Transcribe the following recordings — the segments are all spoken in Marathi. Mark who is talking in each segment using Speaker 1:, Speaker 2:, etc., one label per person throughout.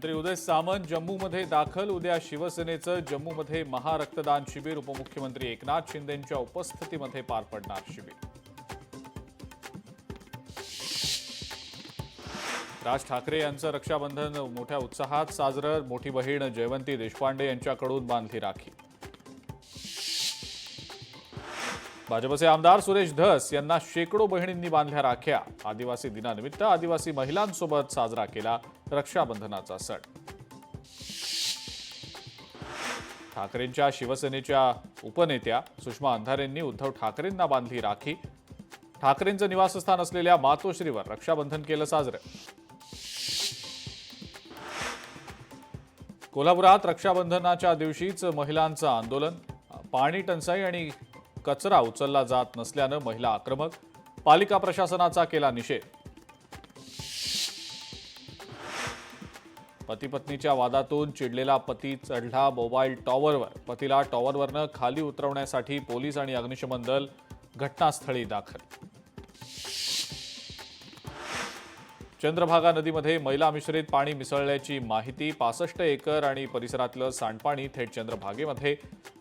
Speaker 1: मंत्री उदय सामंत जम्मूमध्ये दाखल। उद्या शिवसेनेचं जम्मूमध्ये महारक्तदान शिबिर। उपमुख्यमंत्री एकनाथ शिंदेंच्या उपस्थितीमध्ये पार पडणार शिबिर। राज ठाकरे यांचं रक्षाबंधन मोठ्या उत्साहात साजरं। मोठी बहीण जयवंती देशपांडे यांच्याकडून बांधली राखी। भाजपचे आमदार सुरेश धस यांना शेकडो बहिणींनी बांधल्या राख्या। आदिवासी दिनानिमित्त आदिवासी महिलांसोबत साजरा केला रक्षाबंधनाचा सण। ठाकरेंच्या शिवसेनेच्या उपनेत्या सुषमा अंधारेंनी उद्धव ठाकरेंना बांधली राखी। ठाकरेंचं निवासस्थान असलेल्या मातोश्रीवर रक्षाबंधन केलं साजरं। कोल्हापुरात रक्षाबंधनाच्या दिवशीच महिलांचं आंदोलन। पाणी टंचाई आणि कचरा उचलला जात नसल्यानं महिला आक्रमक। पालिका प्रशासनाचा केला निषेध। पती पत्नीच्या वादातून चिडलेला पती चढला मोबाईल टॉवरवर। पतीला टॉवरवरनं खाली उतरवण्यासाठी पोलीस आणि अग्निशमन दल घटनास्थळी दाखल। चंद्रभागा नदीमध्ये मैला मिश्रित पाणी मिसळल्याची माहिती। 65 एकर आणि परिसरातलं सांडपाणी थेट चंद्रभागेमध्ये।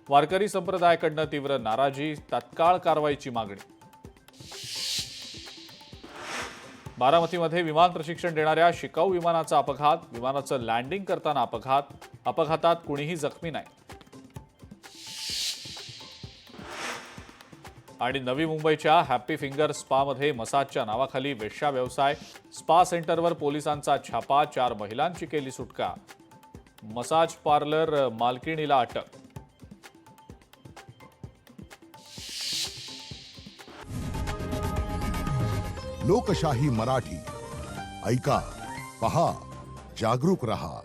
Speaker 1: वारकरी संप्रदायाकडनं तीव्र नाराजी। तत्काळ कारवाईची मागणी। बारामतीमध्ये विमान प्रशिक्षण देणाऱ्या शिकाऊ विमानाचा अपघात। विमानाचं लँडिंग करताना अपघातात कुणीही जखमी नाही। आणि नवी मुंबईच्या हॅपी फिंगर स्पामध्ये मसाजच्या नावाखाली वेश्या व्यवसाय। स्पा सेंटरवर पोलिसांचा छापा। 4 महिलांची केली सुटका। मसाज पार्लर मालकिणीला अटक।
Speaker 2: लोकशाही मराठी ऐका, पहा, जागरूक रहा।